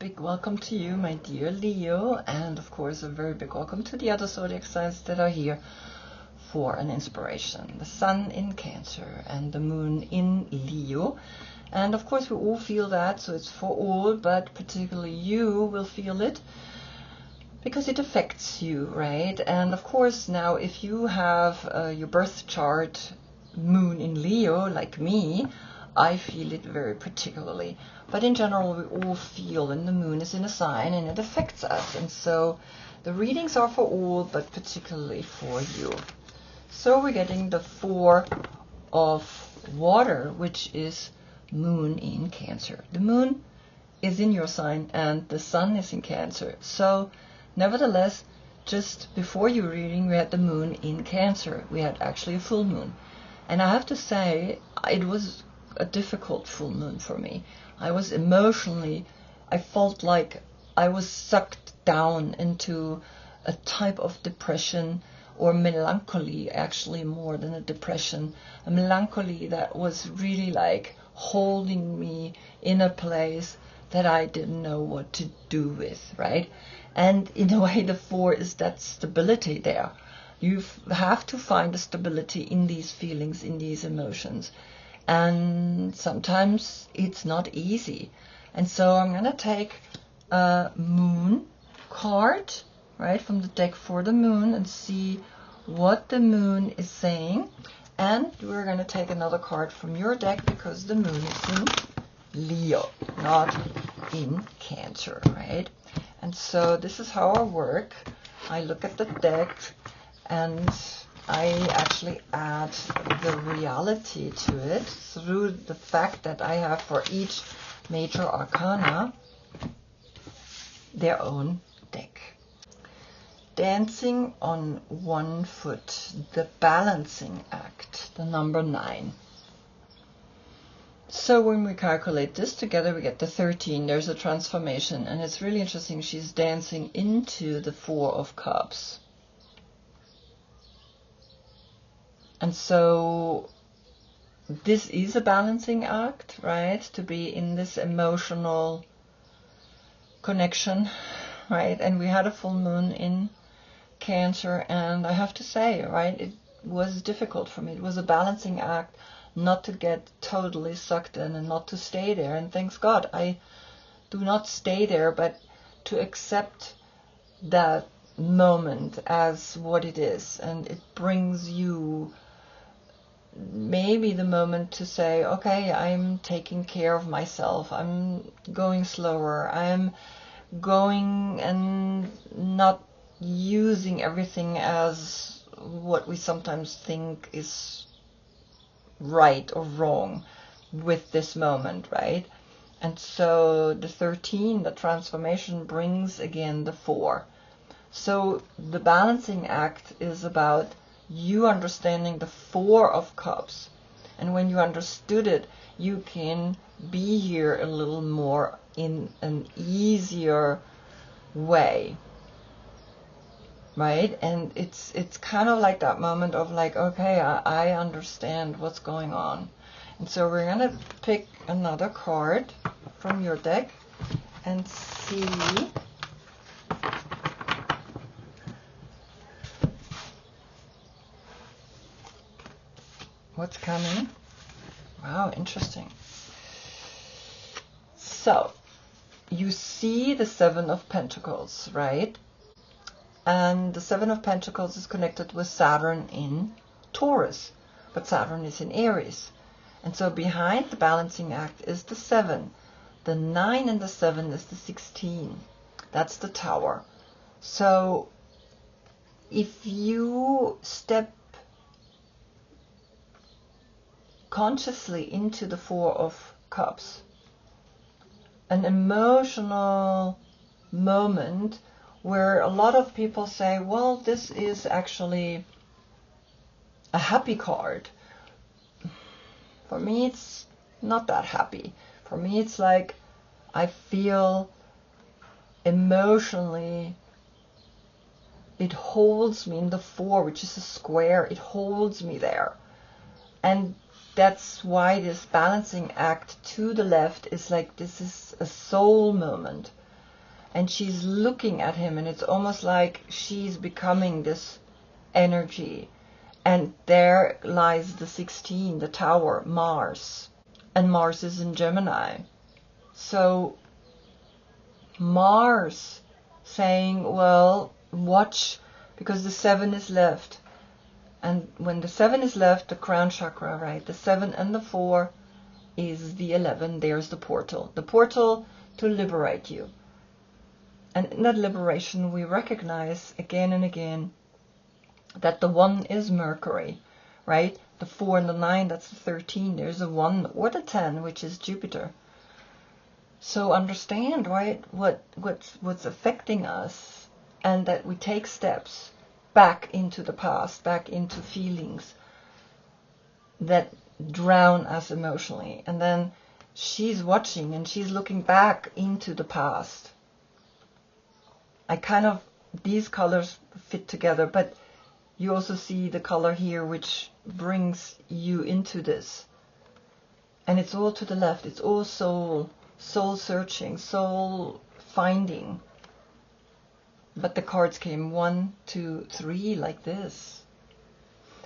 big welcome to you, my dear Leo, and of course a very big welcome to the other zodiac signs that are here for an inspiration. The Sun in Cancer and the Moon in Leo. And of course we all feel that, so it's for all, but particularly you will feel it because it affects you, right? And of course now if you have your birth chart Moon in Leo, like me, I feel it very particularly. But in general, we all feel when the moon is in a sign and it affects us. And so the readings are for all, but particularly for you. So we're getting the Four of Water, which is Moon in Cancer. The moon is in your sign and the sun is in Cancer. So nevertheless, just before your reading, we had the moon in Cancer. We had actually a full moon. And I have to say, it was a difficult full moon for me. I was emotionally, I felt like I was sucked down into a type of depression or melancholy, actually more than a depression. A melancholy that was really like holding me in a place that I didn't know what to do with, right? And in a way, the four is that stability there. You have to find a stability in these feelings, in these emotions. And sometimes it's not easy. And so I'm going to take a moon card, right, from the deck for the moon and see what the moon is saying. And we're going to take another card from your deck because the moon is in Leo, not in Cancer, right? And so this is how I work. I look at the deck and I actually add the reality to it through the fact that I have for each major arcana their own deck. Dancing on one foot, the balancing act, the number 9. So when we calculate this together, we get the 13. There's a transformation, and it's really interesting. She's dancing into the Four of Cups. And so this is a balancing act, right? To be in this emotional connection, right? And we had a full moon in Cancer, and I have to say, right, it was difficult for me. It was a balancing act not to get totally sucked in and not to stay there. And thanks God, I do not stay there, but to accept that moment as what it is. And it brings you maybe the moment to say, okay, I'm taking care of myself, I'm going slower, I'm going and not using everything as what we sometimes think is right or wrong with this moment, right? And so the 13, the transformation, brings again the 4. So the balancing act is about you understanding the Four of Cups, and when you understood it, you can be here a little more in an easier way, right? And it's kind of like that moment of like, okay, I understand what's going on. And so we're gonna pick another card from your deck and see what's coming. Wow, interesting. So you see the Seven of Pentacles, right? And the Seven of Pentacles is connected with Saturn in Taurus, but Saturn is in Aries. And so behind the balancing act is the 7. The 9 and the 7 is the 16. That's the Tower. So if you step consciously into the Four of Cups, an emotional moment where a lot of people say, well, this is actually a happy card. For me, it's not that happy. For me, it's like I feel emotionally, it holds me in the 4, which is a square. It holds me there. And that's why this balancing act to the left is like, this is a soul moment. and she's looking at him, and it's almost like she's becoming this energy. And there lies the 16, the tower, Mars. And Mars is in Gemini. So Mars saying, well, watch, because the 7 is left. And when the 7 is left, the crown chakra, right? The 7 and the 4 is the 11. There's the portal. The portal to liberate you. And in that liberation, we recognize again and again that the 1 is Mercury, right? The 4 and the 9, that's the 13. There's a 1 or the 10, which is Jupiter. So understand, right, what's affecting us, and that we take steps back into the past, back into feelings that drown us emotionally. And then she's watching and she's looking back into the past. These colors fit together, but you also see the color here which brings you into this. And it's all to the left. It's all soul searching, soul finding. But the cards came 1, 2, 3 like this.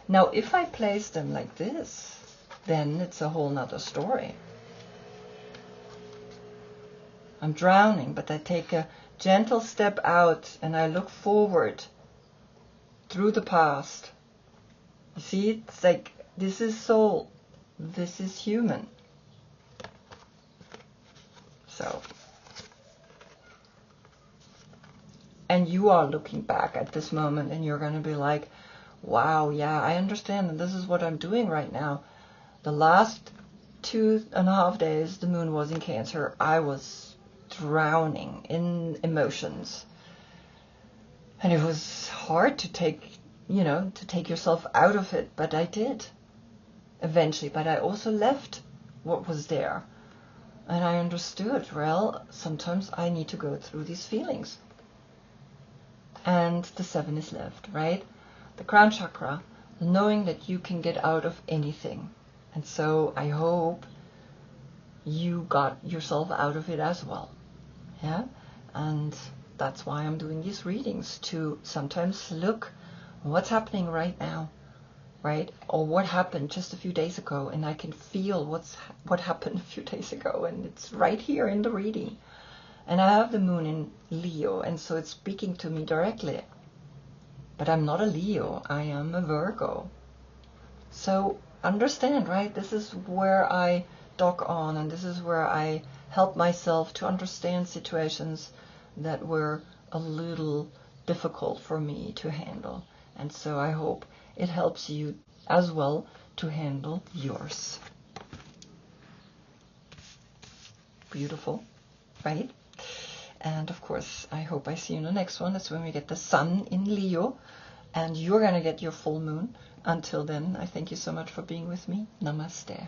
Now if I place them like this, then it's a whole nother story. I'm drowning, but I take a gentle step out and I look forward through the past. You see, it's like, this is soul, this is human. So, and you are looking back at this moment and you're going to be like, wow, yeah, I understand, and this is what I'm doing right now. The last 2.5 days the moon was in Cancer, I was drowning in emotions. And it was hard to take yourself out of it, but I did eventually. But I also left what was there. And I understood, well, sometimes I need to go through these feelings. And the 7 is left, right? The crown chakra, knowing that you can get out of anything. And so I hope you got yourself out of it as well. Yeah? And that's why I'm doing these readings, to sometimes look what's happening right now, right? Or what happened just a few days ago, and I can feel what happened a few days ago, and it's right here in the reading. And I have the moon in Leo, and so it's speaking to me directly. But I'm not a Leo, I am a Virgo. So understand, right? This is where I dock on, and this is where I help myself to understand situations that were a little difficult for me to handle. And so I hope it helps you as well to handle yours. Beautiful, right? And of course, I hope I see you in the next one. That's when we get the sun in Leo, and you're going to get your full moon. Until then, I thank you so much for being with me. Namaste.